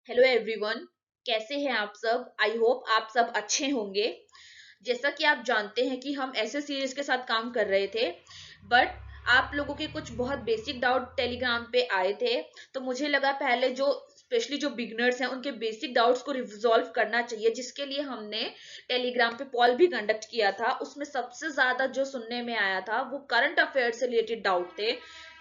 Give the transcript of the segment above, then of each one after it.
Hello everyone. कैसे हैं आप सब? आई होप आप सब अच्छे होंगे। जैसा कि आप जानते हैं कि हम ऐसे सीरीज के साथ काम कर रहे थे, बट आप लोगों के कुछ बहुत बेसिक डाउट टेलीग्राम पे आए थे। तो मुझे लगा पहले जो स्पेशली जो बिगनर्स हैं उनके बेसिक डाउट्स को रिजॉल्व करना चाहिए, जिसके लिए हमने टेलीग्राम पे पॉल भी कंडक्ट किया था। उसमें सबसे ज्यादा जो सुनने में आया था वो करंट अफेयर से रिलेटेड डाउट थे।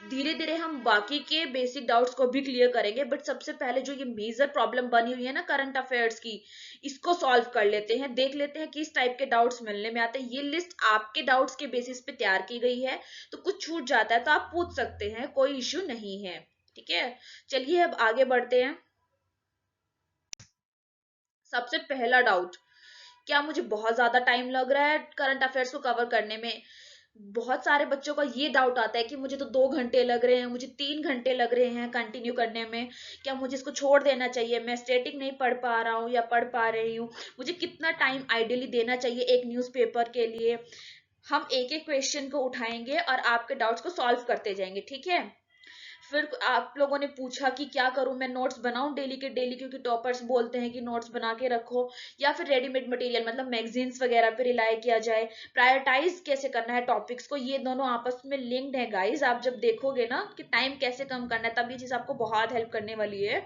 धीरे धीरे हम बाकी के बेसिक डाउट्स को भी क्लियर करेंगे, बट सबसे पहले जो ये मेजर प्रॉब्लम बनी हुई है ना करंट अफेयर्स की, इसको सॉल्व कर लेते हैं। देख लेते हैं किस टाइप के डाउट्स मिलने में आते हैं। ये लिस्ट आपके डाउट्स के बेसिस पे तैयार की गई है, तो कुछ छूट जाता है तो आप पूछ सकते हैं, कोई इश्यू नहीं है। ठीक है, चलिए अब आगे बढ़ते हैं। सबसे पहला डाउट, क्या मुझे बहुत ज्यादा टाइम लग रहा है करंट अफेयर्स को कवर करने में? बहुत सारे बच्चों का ये डाउट आता है कि मुझे तो 2 घंटे लग रहे हैं, मुझे 3 घंटे लग रहे हैं कंटिन्यू करने में। क्या मुझे इसको छोड़ देना चाहिए? मैं स्टेटिक नहीं पढ़ पा रहा हूँ या पढ़ पा रही हूँ। मुझे कितना टाइम आइडियली देना चाहिए एक न्यूज़पेपर के लिए? हम एक एक क्वेश्चन को उठाएंगे और आपके डाउट्स को सॉल्व करते जाएंगे, ठीक है? फिर आप लोगों ने पूछा कि क्या करूं, मैं नोट्स बनाऊं डेली के डेली, क्योंकि टॉपर्स बोलते हैं कि नोट्स बना के रखो, या फिर रेडीमेड मटेरियल मतलब मैगजीन्स वगैरह पे रिलाई किया जाए। प्रायोरिटाइज कैसे करना है टॉपिक्स को, ये दोनों आपस में लिंक्ड है गाइस। आप जब देखोगे ना कि टाइम कैसे कम करना है, तब ये चीज आपको बहुत हेल्प करने वाली है।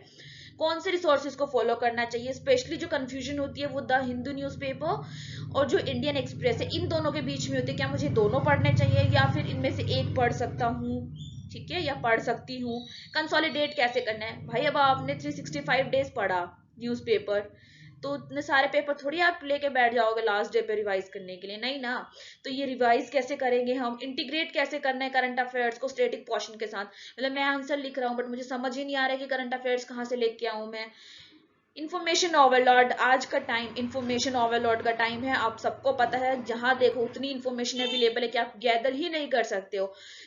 कौन से रिसोर्सेज को फॉलो करना चाहिए, स्पेशली जो कंफ्यूजन होती है वो द हिंदू न्यूज़पेपर और जो इंडियन एक्सप्रेस है, इन दोनों के बीच में होती है। क्या मुझे दोनों पढ़ने चाहिए या फिर इनमें से एक पढ़ सकता हूँ, ठीक है, या पढ़ सकती हूँ? कंसोलिडेट कैसे करना है भाई? अब आपने 365 डेज पढ़ा न्यूज़पेपर, तो इतने सारे पेपर थोड़ी आप लेके बैठ जाओगे लास्ट डे पे रिवाइज करने के लिए, नहीं ना। तो ये रिवाइज कैसे करेंगे हम? इंटीग्रेट कैसे करना है करंट अफेयर्स को स्टेटिक पोर्शन के साथ? मतलब मैं आंसर लिख रहा हूँ बट मुझे समझ ही नहीं आ रहा है कि करंट अफेयर्स कहाँ से लेके आऊँ मैं। इंफॉर्मेशन ओवरलोड, आज का टाइम इंफॉर्मेशन ओवरलोड का टाइम है। आप सबको पता है, जहां देखो उतनी इंफॉर्मेशन अवेलेबल है कि आप गैदर ही नहीं कर सकते हो।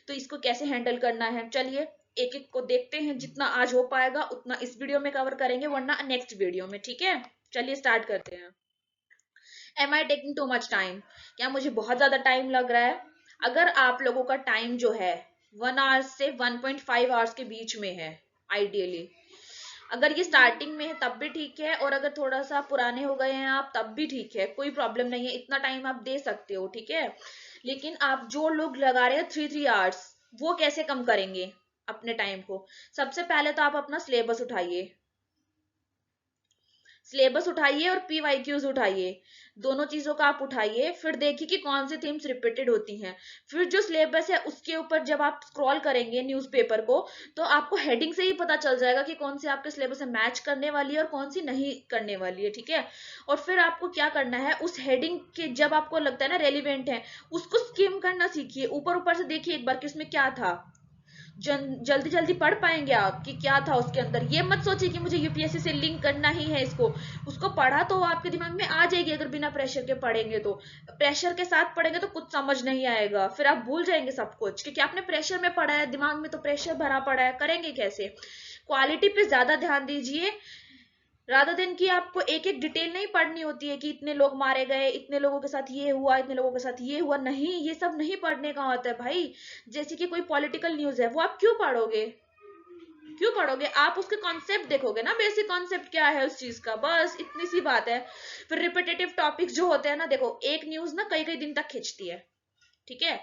तो इसको कैसे हैंडल करना है, चलिए एक एक को देखते हैं। जितना आज हो पाएगा उतना इस वीडियो में कवर करेंगे, वरना नेक्स्ट वीडियो में, ठीक है? चलिए स्टार्ट करते हैं। Am I taking too much time? क्या मुझे बहुत ज्यादा टाइम लग रहा है? अगर आप लोगों का टाइम जो है 1 आवर्स से 1.5 आवर्स के बीच में है आइडियली, अगर ये स्टार्टिंग में है तब भी ठीक है, और अगर थोड़ा सा पुराने हो गए हैं आप तब भी ठीक है, कोई प्रॉब्लम नहीं है, इतना टाइम आप दे सकते हो, ठीक है। लेकिन आप जो लोग लगा रहे हैं 3 3 आवर्स, वो कैसे कम करेंगे अपने टाइम को? सबसे पहले तो आप अपना सिलेबस उठाइए, सिलेबस उठाइए और पीवाईक्यूज उठाइए। दोनों चीजों का आप उठाइए, फिर देखिए कि कौन सी थीम्स रिपीटेड होती हैं। फिर जो सिलेबस है उसके ऊपर जब आप स्क्रॉल करेंगे न्यूज़पेपर को, तो आपको हेडिंग से ही पता चल जाएगा कि कौन सी आपके सिलेबस से मैच करने वाली है और कौन सी नहीं करने वाली है, ठीक है। और फिर आपको क्या करना है, उस हेडिंग के जब आपको लगता है ना रेलिवेंट है, उसको स्किम करना सीखिए। ऊपर ऊपर से देखिए एक बार कि उसमें क्या था। जल्दी जल्दी पढ़ पाएंगे आप कि क्या था उसके अंदर। ये मत सोचिए कि मुझे यूपीएससी से लिंक करना ही है इसको। उसको पढ़ा तो आपके दिमाग में आ जाएगी, अगर बिना प्रेशर के पढ़ेंगे तो। प्रेशर के साथ पढ़ेंगे तो कुछ समझ नहीं आएगा, फिर आप भूल जाएंगे सब कुछ, क्योंकि आपने प्रेशर में पढ़ा है, दिमाग में तो प्रेशर भरा पड़ा है, करेंगे कैसे? क्वालिटी पे ज्यादा ध्यान दीजिए, रादर देन कि आपको एक एक डिटेल नहीं पढ़नी होती है कि इतने लोग मारे गए, इतने लोगों के साथ ये हुआ, इतने लोगों के साथ ये हुआ। नहीं, ये सब नहीं पढ़ने का होता है भाई। जैसे कि कोई पॉलिटिकल न्यूज है, वो आप क्यों पढ़ोगे? क्यों पढ़ोगे? आप उसके कॉन्सेप्ट देखोगे ना, बेसिक कॉन्सेप्ट क्या है उस चीज का, बस इतनी सी बात है। फिर रिपीटेटिव टॉपिक्स जो होते हैं ना, देखो एक न्यूज ना कई कई दिन तक खींचती है, ठीक है।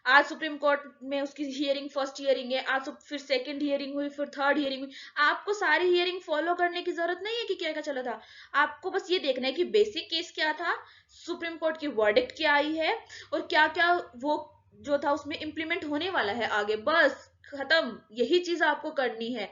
आज सुप्रीम कोर्ट में उसकी हियरिंग, फर्स्ट हियरिंग है आज, फिर सेकंड हियरिंग हुई, फिर थर्ड हियरिंग हुई। आपको सारी हियरिंग फॉलो करने की जरूरत नहीं है कि क्या क्या चला था। आपको बस ये देखना है कि बेसिक केस क्या था, सुप्रीम कोर्ट की वर्डिक्ट क्या आई है, और क्या क्या वो जो था उसमें इंप्लीमेंट होने वाला है आगे, बस खत्म। यही चीज आपको करनी है।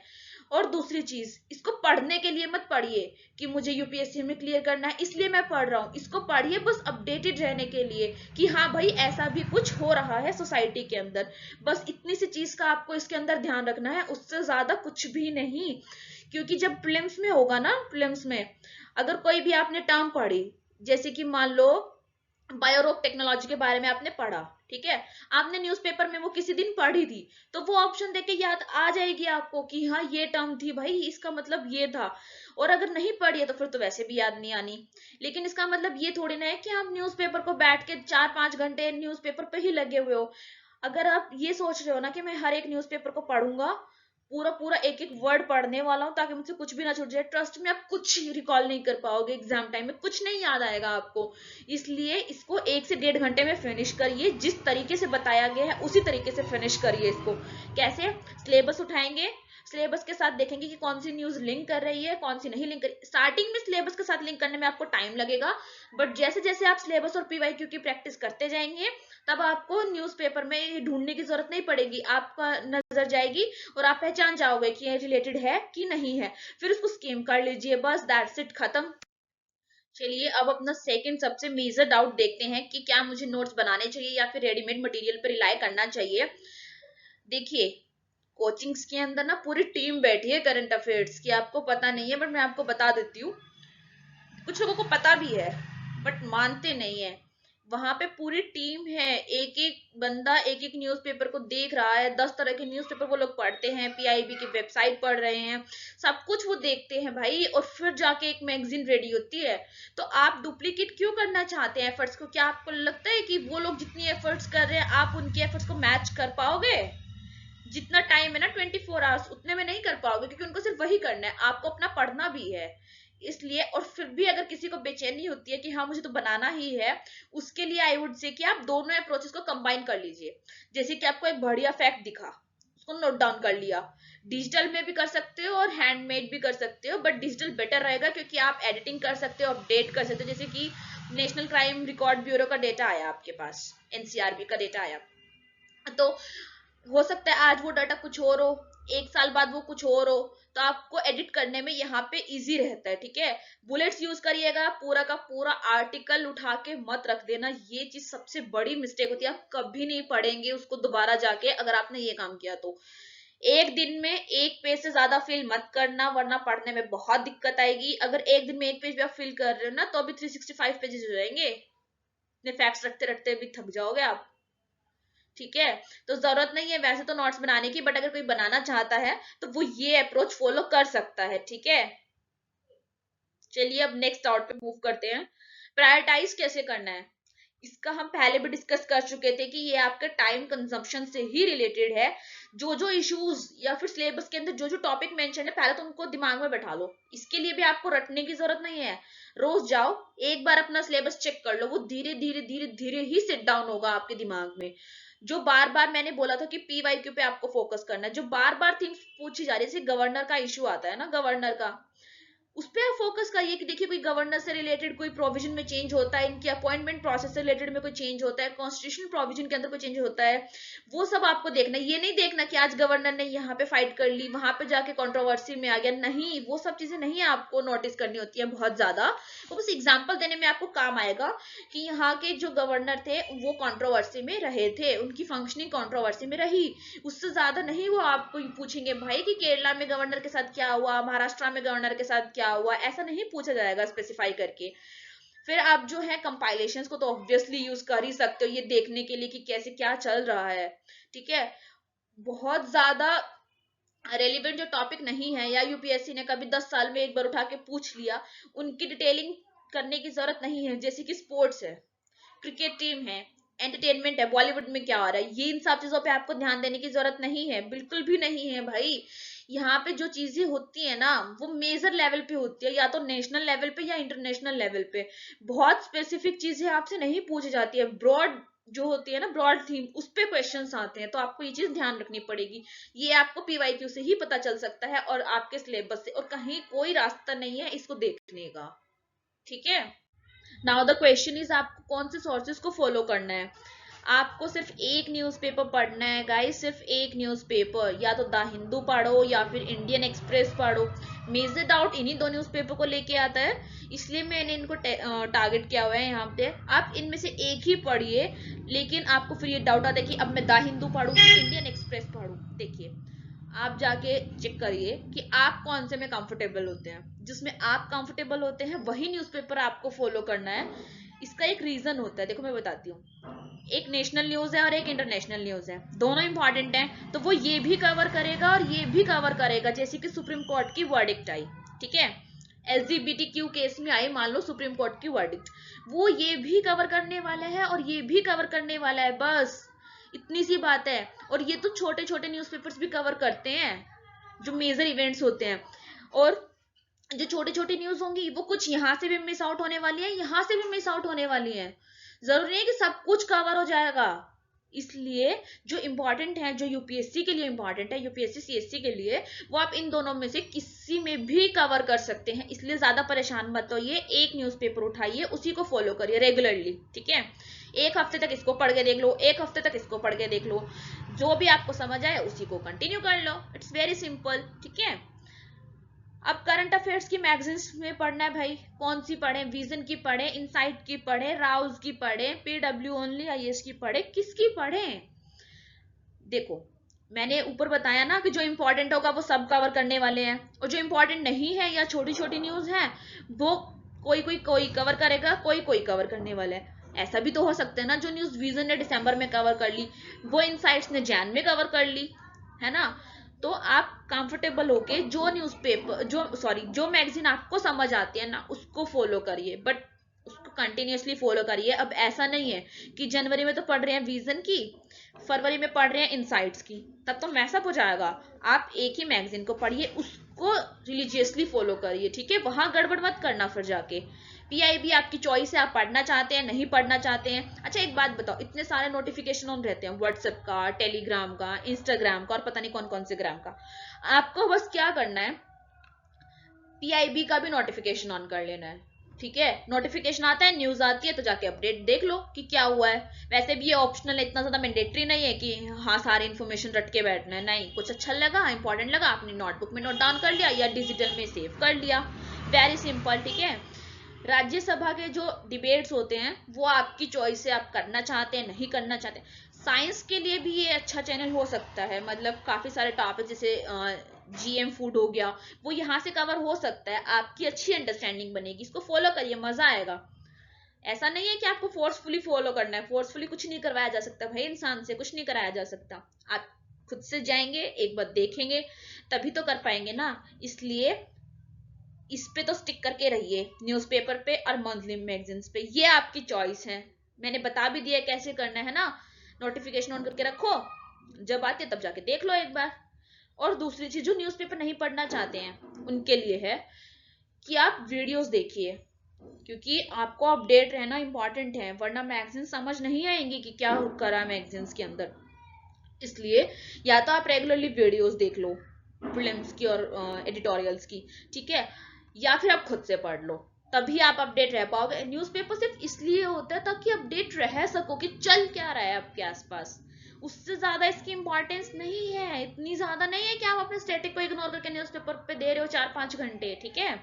और दूसरी चीज, इसको पढ़ने के लिए मत पढ़िए कि मुझे यूपीएससी में क्लियर करना है इसलिए मैं पढ़ रहा हूँ। इसको पढ़िए बस अपडेटेड रहने के लिए कि हाँ भाई ऐसा भी कुछ हो रहा है सोसाइटी के अंदर। बस इतनी सी चीज का आपको इसके अंदर ध्यान रखना है, उससे ज्यादा कुछ भी नहीं। क्योंकि जब प्रीलिम्स में होगा ना, प्रीलिम्स में अगर कोई भी आपने टर्म पढ़ी, जैसे कि मान लो बायोरोक टेक्नोलॉजी के बारे में आपने पढ़ा, ठीक है, आपने न्यूज़पेपर में वो किसी दिन पढ़ी थी, तो वो ऑप्शन देख के याद आ जाएगी आपको कि हाँ ये टर्म थी भाई, इसका मतलब ये था। और अगर नहीं पढ़ी है तो फिर तो वैसे भी याद नहीं आनी। लेकिन इसका मतलब ये थोड़ी ना है कि आप न्यूज़पेपर को बैठ के 4 5 घंटे न्यूज़पेपर पे ही लगे हुए हो। अगर आप ये सोच रहे हो ना कि मैं हर एक न्यूज़पेपर को पढ़ूंगा, पूरा पूरा एक एक वर्ड पढ़ने वाला हूँ ताकि मुझसे कुछ भी ना छूट जाए। ट्रस्ट में आप कुछ रिकॉल नहीं कर पाओगे, एग्जाम टाइम में कुछ नहीं याद आएगा आपको। इसलिए इसको 1 से 1.5 घंटे में फिनिश करिए, जिस तरीके से बताया गया है उसी तरीके से फिनिश करिए इसको। कैसे? सिलेबस उठाएंगे, सिलेबस के साथ देखेंगे कि कौन सी न्यूज लिंक कर रही है, कौन सी नहीं लिंक कर रही। स्टार्टिंग में सिलेबस के साथ लिंक करने में आपको टाइम लगेगा, बट जैसे जैसे आप सिलेबस और पीवाईक्यू की प्रैक्टिस करते जाएंगे तब आपको न्यूज़पेपर में ढूंढने की जरूरत नहीं पड़ेगी, आपका नजर जाएगी और आप पहचान जाओगे कि ये रिलेटेड है कि नहीं है। फिर उसको स्कीम कर लीजिए, बस दैट्स इट, खत्म। चलिए अब अपना सेकंड सबसे मेजर डाउट देखते हैं कि क्या मुझे नोट्स बनाने चाहिए या फिर रेडीमेड मटेरियल पर रिलाई करना चाहिए। देखिए, कोचिंग्स के अंदर ना पूरी टीम बैठी है करंट अफेयर्स की, आपको पता नहीं है बट मैं आपको बता देती हूँ। कुछ लोगों को पता भी है बट मानते नहीं है। वहां पे पूरी टीम है, एक एक बंदा एक एक न्यूज़पेपर को देख रहा है, 10 तरह के न्यूज़पेपर वो लोग पढ़ते हैं, पीआईबी की वेबसाइट पढ़ रहे हैं, सब कुछ वो देखते हैं भाई, और फिर जाके एक मैगजीन रेडी होती है। तो आप डुप्लीकेट क्यों करना चाहते हैं एफर्ट्स को? क्या आपको लगता है कि वो लोग जितनी एफर्ट्स कर रहे हैं आप उनके एफर्ट्स को मैच कर पाओगे? जितना टाइम है ना 24 आवर्स, उतने में नहीं कर पाओगे, क्योंकि उनको सिर्फ वही करना है, आपको अपना पढ़ना भी है। इसलिए, और फिर भी अगर किसी को बेचैनी होती है कि हाँ मुझे तो बनाना ही है, उसके लिए आई वुड से कि आप दोनों अप्रोचेस को कंबाइन कर लीजिए। जैसे कि आपको एक बढ़िया फैक्ट दिखा, उसको नोट डाउन कर लिया, डिजिटल में भी कर सकते हो और हैंडमेड भी कर सकते हो, बट डिजिटल बेटर रहेगा क्योंकि आप एडिटिंग कर सकते हो, अपडेट कर सकते हो। जैसे कि नेशनल क्राइम रिकॉर्ड ब्यूरो का डेटा आया आपके पास, एनसीआरबी का डेटा आया, तो हो सकता है आज वो डाटा कुछ और हो, 1 साल बाद वो कुछ और हो, तो आपको एडिट करने में यहाँ पे इजी रहता है। ठीक है, बुलेट्स यूज करिएगा, पूरा का पूरा आर्टिकल उठा के मत रख देना, ये चीज सबसे बड़ी मिस्टेक होती है, आप कभी नहीं पढ़ेंगे उसको दोबारा जाके अगर आपने ये काम किया तो। एक दिन में 1 पेज से ज्यादा फिल मत करना, वरना पढ़ने में बहुत दिक्कत आएगी। अगर एक दिन में 1 पेज भी आप फिल कर रहे हो ना तो अभी 365 पेजेस हो जाएंगे, इतने फैक्ट्स रखते रखते भी थक जाओगे आप। ठीक है, तो जरूरत नहीं है वैसे तो नोट्स बनाने की, बट अगर कोई बनाना चाहता है तो वो ये अप्रोच फॉलो कर सकता है। ठीक है, चलिए अब नेक्स्ट डाउट पे मूव करते हैं। प्रायोरिटाइज कैसे करना है, इसका हम पहले भी डिस्कस कर चुके थे कि ये आपके टाइम कंजम्पशन से ही रिलेटेड है। जो जो इश्यूज या फिर सिलेबस के अंदर जो जो टॉपिक मेंशन है, पहले तो उनको दिमाग में बैठा लो। इसके लिए भी आपको रटने की जरूरत नहीं है, रोज जाओ एक बार अपना सिलेबस चेक कर लो, वो धीरे धीरे धीरे धीरे ही सेट डाउन होगा आपके दिमाग में। जो बार बार मैंने बोला था कि पीवाईक्यू पे आपको फोकस करना है, जो बार बार थिंग्स पूछी जा रही है, जैसे गवर्नर का इशू आता है ना, गवर्नर का, उस पर आप फोकस करिए कि देखिए कोई गवर्नर से रिलेटेड कोई प्रोविजन में चेंज होता है, इनकी अपॉइंटमेंट प्रोसेस से रिलेटेड में कोई चेंज होता है, कॉन्स्टिट्यूशन प्रोविजन के अंदर कोई चेंज होता है, वो सब आपको देखना है। ये नहीं देखना कि आज गवर्नर ने यहाँ पे फाइट कर ली, वहां पे जाके कंट्रोवर्सी में आ गया, नहीं, वो सब चीजें नहीं आपको नोटिस करनी होती है बहुत ज्यादा। वो बस एग्जाम्पल देने में आपको काम आएगा कि यहाँ के जो गवर्नर थे वो कंट्रोवर्सी में रहे थे, उनकी फंक्शनिंग कंट्रोवर्सी में रही, उससे ज्यादा नहीं वो आपको पूछेंगे भाई कि केरला में गवर्नर के साथ क्या हुआ, महाराष्ट्र में गवर्नर के साथ क्या हुआ, ऐसा नहीं पूछा जाएगा स्पेसिफाई करके। फिर आप जो है कंपाइलेशंस को तो ऑब्वियसली यूज कर ही सकते हो ये देखने के लिए कि कैसे क्या चल रहा है। ठीक है, बहुत ज्यादा रेलिवेंट जो टॉपिक नहीं है या यूपीएससी ने कभी 10 साल में एक बार उठा के पूछ लिया, उनकी डिटेलिंग करने की जरूरत नहीं है। जैसे कि स्पोर्ट्स है, क्रिकेट टीम है, एंटरटेनमेंट है, बॉलीवुड में क्या हो रहा है, ये इन सब चीजों पे आपको ध्यान देने की जरूरत नहीं है, बिल्कुल भी नहीं है भाई। यहाँ पे जो चीजें होती है ना वो मेजर लेवल पे होती है, या तो नेशनल लेवल पे या इंटरनेशनल लेवल पे। बहुत स्पेसिफिक चीजें आपसे नहीं पूछी जाती है, ब्रॉड जो होती है ना, ब्रॉड थीम, उस पे क्वेश्चंस आते हैं, तो आपको ये चीज ध्यान रखनी पड़ेगी। ये आपको पीवाईक्यू से ही पता चल सकता है और आपके सिलेबस से, और कहीं कोई रास्ता नहीं है इसको देखने का। ठीक है, नाउ द क्वेश्चन इज आपको कौन से सोर्सेज को फॉलो करना है। आपको सिर्फ एक न्यूज़पेपर पढ़ना है गाइस, सिर्फ एक न्यूज़पेपर, या तो द हिंदू पढ़ो या फिर इंडियन एक्सप्रेस पढ़ो। मेजर डाउट इन्हीं दो न्यूज़पेपर को लेके आता है, इसलिए मैंने इनको टारगेट किया हुआ है यहाँ पे। आप इनमें से एक ही पढ़िए, लेकिन आपको फिर ये डाउट आता है कि अब मैं द हिंदू पढ़ूँ कि इंडियन एक्सप्रेस पढ़ूँ। देखिए, आप जाके चेक करिए कि आप कौन से में कंफर्टेबल होते हैं, जिसमें आप कंफर्टेबल होते हैं वही न्यूज़पेपर आपको फॉलो करना है। इसका एक रीजन होता है, देखो मैं बताती हूँ। एक नेशनल न्यूज है और एक इंटरनेशनल न्यूज है, दोनों इंपॉर्टेंट हैं, तो वो ये भी कवर करेगा और ये भी कवर करेगा। जैसे कि सुप्रीम कोर्ट की वर्डिक्ट आई, ठीक है, LGBTQ केस में आई, मान लो सुप्रीम कोर्ट की वर्डिक्ट, वो ये भी कवर करने वाला है और ये भी कवर करने वाला है, बस इतनी सी बात है। और ये तो छोटे छोटे न्यूज़पेपर्स भी कवर करते हैं, जो मेजर इवेंट्स होते हैं। और जो छोटी छोटी न्यूज होंगी वो कुछ यहाँ से भी मिस आउट होने वाली है, यहाँ से भी मिस आउट होने वाली है। जरूरी नहीं है कि सब कुछ कवर हो जाएगा। इसलिए जो इंपॉर्टेंट है, जो यूपीएससी के लिए इंपॉर्टेंट है, यूपीएससी सीएससी के लिए, वो आप इन दोनों में से किसी में भी कवर कर सकते हैं। इसलिए ज्यादा परेशान मत होइए, एक न्यूज़पेपर उठाइए, उसी को फॉलो करिए रेगुलरली, ठीक है। एक हफ्ते तक इसको पढ़ के देख लो, एक हफ्ते तक इसको पढ़ के देख लो, जो भी आपको समझ आए उसी को कंटिन्यू कर लो। इट्स वेरी सिंपल, ठीक है। अब करंट अफेयर्स की मैगजीन्स में पढ़ना है भाई, कौन सी पढ़े? विजन की पढ़े, इनसाइट की पढ़े, राउज की पढ़े, पीडब्ल्यू ओनली आईएएस की पढ़े, किसकी पढ़े? देखो, मैंने ऊपर बताया ना कि जो इंपॉर्टेंट होगा वो सब कवर करने वाले हैं, और जो इंपॉर्टेंट नहीं है या छोटी छोटी न्यूज है वो कोई कवर करेगा, कोई कवर करने वाला है। ऐसा भी तो हो सकता है ना, जो न्यूज विजन ने दिसंबर में कवर कर ली वो इनसाइट्स ने जैन में कवर कर ली, है ना। तो आप कंफर्टेबल होके जो मैगजीन आपको समझ आती है ना उसको फॉलो करिए, बट उसको कंटिन्यूअसली फॉलो करिए। अब ऐसा नहीं है कि जनवरी में तो पढ़ रहे हैं विजन की, फरवरी में पढ़ रहे हैं इनसाइट्स की, तब तो मैसअप हो जाएगा। आप एक ही मैगजीन को पढ़िए, उसको रिलीजियसली फॉलो करिए, ठीक है। वहां गड़बड़ मत करना फिर जाके। पीआईबी आपकी चॉइस है, आप पढ़ना चाहते हैं नहीं पढ़ना चाहते हैं। अच्छा एक बात बताओ, इतने सारे नोटिफिकेशन ऑन रहते हैं, व्हाट्सएप का, टेलीग्राम का, इंस्टाग्राम का और पता नहीं कौन कौन से ग्राम का। आपको बस क्या करना है, पीआईबी का भी नोटिफिकेशन ऑन कर लेना है, ठीक है। नोटिफिकेशन आता है, न्यूज आती है तो जाके अपडेट देख लो कि क्या हुआ है। वैसे भी ये ऑप्शनल है, इतना ज्यादा मैंडेटरी नहीं है कि हाँ सारी इन्फॉर्मेशन रट के बैठना है, नहीं। कुछ अच्छा लगा, इंपॉर्टेंट लगा, अपनी नोटबुक में नोट डाउन कर लिया या डिजिटल में सेव कर लिया, वेरी सिंपल, ठीक है। राज्यसभा के जो डिबेट्स होते हैं वो आपकी चॉइस है, आप करना चाहते हैं नहीं करना चाहते। साइंस के लिए भी ये अच्छा चैनल हो सकता है, मतलब काफी सारे टॉपिक जैसे जीएम फूड हो गया, वो यहाँ से कवर हो सकता है, आपकी अच्छी अंडरस्टैंडिंग बनेगी। इसको फॉलो करिए, मजा आएगा। ऐसा नहीं है कि आपको फोर्सफुली फॉलो करना है, फोर्सफुली कुछ नहीं करवाया जा सकता भाई, इंसान से कुछ नहीं कराया जा सकता। आप खुद से जाएंगे, एक बार देखेंगे, तभी तो कर पाएंगे ना। इसलिए इस पे तो स्टिक करके रहिए, न्यूज़पेपर पे और मंथली मैगजीन्स पे, ये आपकी चॉइस है। मैंने बता भी दिया कैसे करना है ना। नोटिफिकेशन ऑन करके रखो, जब आते तब जाके देख लो एक बार। और दूसरी चीज, जो न्यूज़पेपर नहीं पढ़ना चाहते हैं उनके लिए है कि आप वीडियोस देखिए, क्योंकि आपको अपडेट रहना इंपॉर्टेंट है, वरना मैगजीन समझ नहीं आएंगी कि क्या करा मैगजीन्स के अंदर। इसलिए या तो आप रेगुलरली वीडियोस देख लो प्रीलिम्स की और एडिटोरियल्स की, ठीक है, या फिर आप खुद से पढ़ लो, तभी आप अपडेट रह पाओगे। न्यूज़पेपर सिर्फ इसलिए होता है ताकि अपडेट रह सको कि चल क्या रहा है आपके आसपास, उससे ज्यादा इसकी इंपॉर्टेंस नहीं है, इतनी ज्यादा नहीं है कि आप अपने स्टैटिक को इग्नोर करके न्यूज़पेपर पे दे रहे हो 4-5 घंटे, ठीक है।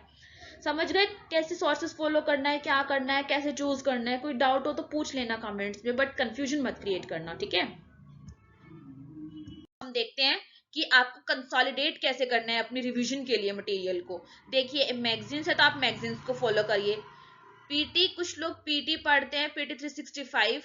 समझ गए कैसे सोर्सेस फॉलो करना है, क्या करना है, कैसे चूज करना है? कोई डाउट हो तो पूछ लेना कमेंट्स में, बट कंफ्यूजन मत क्रिएट करना, ठीक है। हम देखते हैं कि आपको कंसोलिडेट कैसे करना है अपनी रिवीजन के लिए मटेरियल को। देखिए मैगजीन्स है तो आप मैगजीन्स को फॉलो करिए। पीटी, कुछ लोग पीटी पढ़ते हैं, पीटी 365,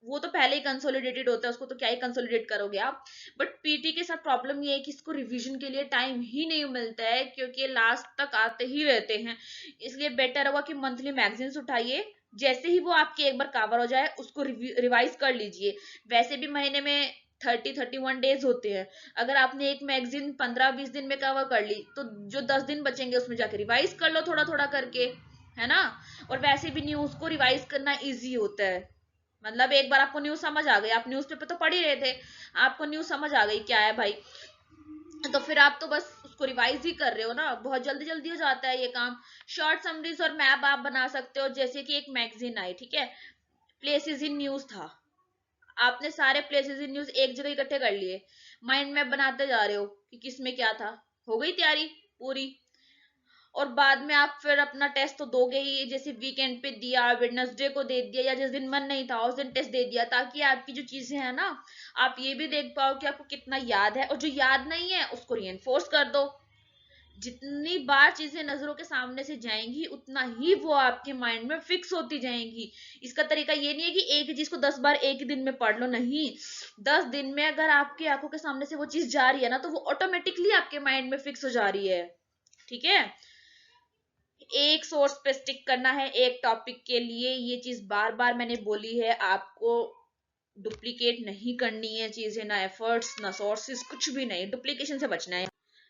वो तो पहले ही कंसोलिडेटेड होता है, उसको तो क्या ही कंसोलिडेट करोगे आप। बट पीटी के साथ प्रॉब्लम ये है कि इसको रिवीजन के लिए टाइम ही नहीं मिलता है, क्योंकि लास्ट तक आते ही रहते हैं। इसलिए बेटर होगा कि मंथली मैगजीन्स उठाइए, जैसे ही वो आपके एक बार कवर हो जाए उसको रिवाइज कर लीजिए। वैसे भी महीने में 30-31 डेज होते हैं, अगर आपने एक मैगजीन 15-20 दिन में कवर कर ली तो जो 10 दिन बचेंगे उसमें जाके रिवाइज कर लो थोड़ा थोड़ा करके, है ना। और वैसे भी न्यूज को रिवाइज करना इजी होता है, मतलब एक बार आपको न्यूज समझ आ गई, आप न्यूज़पेपर तो पढ़ ही रहे थे, आपको न्यूज समझ आ गई क्या है भाई, तो फिर आप तो बस उसको रिवाइज ही कर रहे हो ना, बहुत जल्दी जल्दी हो जाता है ये काम। शॉर्ट समरीज और मैप आप बना सकते हो, जैसे कि एक मैगजीन आई, ठीक है, प्लेसेस इन न्यूज था, आपने सारे प्लेसेस इन न्यूज एक जगह इकट्ठे कर लिए, माइंड मैप बनाते जा रहे हो कि किसमें क्या था, हो गई तैयारी पूरी। और बाद में आप फिर अपना टेस्ट तो दोगे ही, जैसे वीकेंड पे दिया, वेडनेसडे को दे दिया, या जिस दिन मन नहीं था उस दिन टेस्ट दे दिया, ताकि आपकी जो चीजें हैं ना आप ये भी देख पाओ कि आपको कितना याद है, और जो याद नहीं है उसको रीइंफोर्स कर दो। जितनी बार चीजें नजरों के सामने से जाएंगी उतना ही वो आपके माइंड में फिक्स होती जाएंगी। इसका तरीका ये नहीं है कि एक ही चीज को 10 बार एक ही दिन में पढ़ लो, नहीं। 10 दिन में अगर आपकी आंखों के सामने से वो चीज जा रही है ना तो वो ऑटोमेटिकली आपके माइंड में फिक्स हो जा रही है, ठीक है। एक सोर्स पे स्टिक करना है एक टॉपिक के लिए, ये चीज बार बार मैंने बोली है आपको। डुप्लीकेट नहीं करनी है चीजें, ना एफर्ट्स ना सोर्सेस, कुछ भी नहीं, डुप्लीकेशन से बचना है।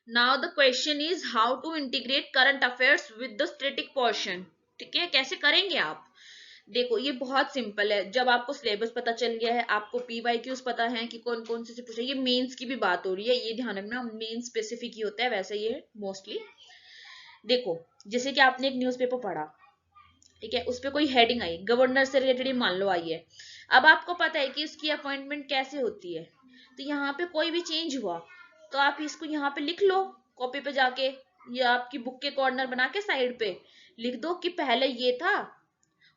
Now the question is how to integrate current affairs with the static portion. ठीक है, कैसे करेंगे आप? देखो ये बहुत सिंपल है। जब आपको सिलेबस पता चल गया है, आपको पीवाईक्यूज पता है कि कौन कौन से पूछे, ये मेंस की भी बात हो रही है, ये ध्यान रखना, मेन स्पेसिफिक ही होता है वैसे ये मोस्टली। देखो जैसे कि आपने एक न्यूज़पेपर पढ़ा, ठीक है, उस पर कोई हेडिंग आई, गवर्नर से रिलेटेड ही मान लो आई है। अब आपको पता है कि इसकी अपॉइंटमेंट कैसे होती है, तो यहाँ पे कोई भी चेंज हुआ तो आप इसको यहाँ पे लिख लो कॉपी पे जाके, या आपकी बुक के कॉर्नर बना के साइड पे लिख दो कि पहले ये था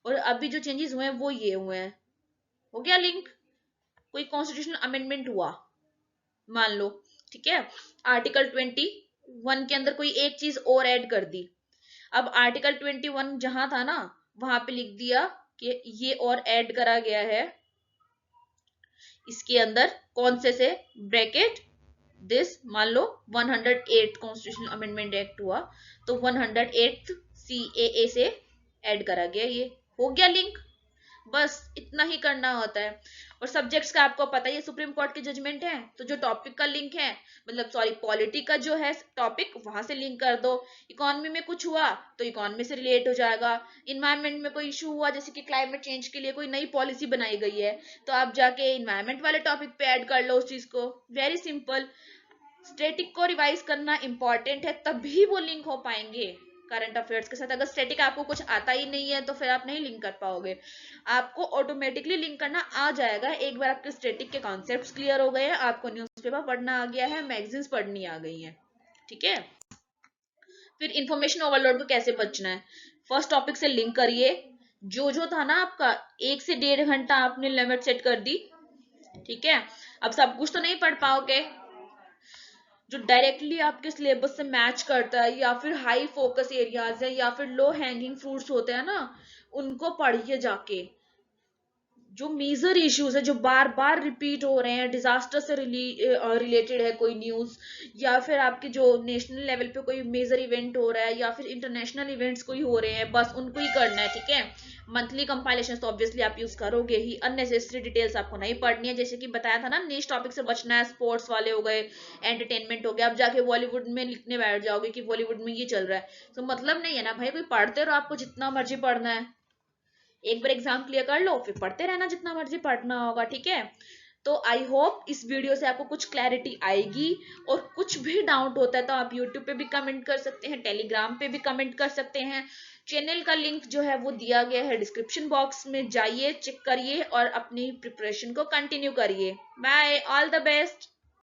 और अभी जो चेंजेस हुए हैं वो ये हुए हैं। हो गया लिंक। कोई कॉन्स्टिट्यूशनल अमेंडमेंट हुआ मान लो, ठीक है, आर्टिकल 21 के अंदर कोई एक चीज और ऐड कर दी। अब आर्टिकल 21 जहां था ना, वहां पे लिख दिया कि ये और ऐड करा गया है इसके अंदर, कौन से ब्रैकेट दिस, मान लो 108 कॉन्स्टिट्यूशनल अमेंडमेंट एक्ट हुआ तो 108 CAA से ऐड करा गया, ये हो गया लिंक। बस इतना ही करना होता है। और सब्जेक्ट्स का आपको पता ही है, सुप्रीम कोर्ट की जजमेंट है तो जो टॉपिक का लिंक है, मतलब सॉरी पॉलिटी का जो है टॉपिक, वहां से लिंक कर दो। इकोनॉमी में कुछ हुआ तो इकोनॉमी से रिलेट हो जाएगा। इन्वायरमेंट में कोई इशू हुआ, जैसे कि क्लाइमेट चेंज के लिए कोई नई पॉलिसी बनाई गई है, तो आप जाके इन्वायरमेंट वाले टॉपिक पे ऐड कर लो उस चीज को। Very simple. स्टैटिक को रिवाइज करना इंपॉर्टेंट है, तभी वो लिंक हो पाएंगे करंट अफेयर्स के साथ। अगर स्टैटिक आपको कुछ आता ही नहीं है तो फिर आप नहीं लिंक कर पाओगे। आपको ऑटोमेटिकली लिंक करना आ जाएगा एक बार आपके स्टैटिक के कॉन्सेप्ट्स क्लियर हो गए हैं, आपको न्यूज़पेपर पढ़ना आ गया है, मैगजीन्स पढ़नी आ गई हैं। ठीक है, फिर इंफॉर्मेशन ओवरलोड को कैसे बचना है? फर्स्ट टॉपिक से लिंक करिए। जो था ना आपका 1 से 1.5 घंटा आपने लिमिट सेट कर दी, ठीक है। अब सब कुछ तो नहीं पढ़ पाओगे, जो डायरेक्टली आपके सिलेबस से मैच करता है, या फिर हाई फोकस एरियाज है, या फिर लो हैंगिंग फ्रूट्स होते हैं ना, उनको पढ़िए जाके। जो मेजर इश्यूज है जो बार बार रिपीट हो रहे हैं, डिजास्टर से रिलेटेड है कोई न्यूज, या फिर आपके जो नेशनल लेवल पे कोई मेजर इवेंट हो रहा है, या फिर इंटरनेशनल इवेंट्स कोई हो रहे हैं, बस उनको ही करना है। ठीक है, मंथली कंपाइलेशन तो ऑब्वियसली आप यूज करोगे ही, अननेसेसरी डिटेल्स आपको नहीं पढ़नी है। जैसे कि बताया था ना, नेक्स्ट टॉपिक से बचना है, स्पोर्ट्स वाले हो गए, एंटरटेनमेंट हो गया। अब जाके बॉलीवुड में लिखने बैठ जाओगे कि बॉलीवुड में ये चल रहा है, तो मतलब नहीं है ना भाई। कोई पढ़ते रहो, आपको जितना मर्जी पढ़ना है, एक बार एग्जाम क्लियर कर लो, फिर पढ़ते रहना जितना मर्जी पढ़ना होगा। ठीक है, तो आई होप इस वीडियो से आपको कुछ क्लैरिटी आएगी। और कुछ भी डाउट होता है तो आप यूट्यूब पे भी कमेंट कर सकते हैं, टेलीग्राम पे भी कमेंट कर सकते हैं। चैनल का लिंक जो है वो दिया गया है डिस्क्रिप्शन बॉक्स में, जाइए, चेक करिए और अपनी प्रिपरेशन को कंटिन्यू करिए। Bye, all the best.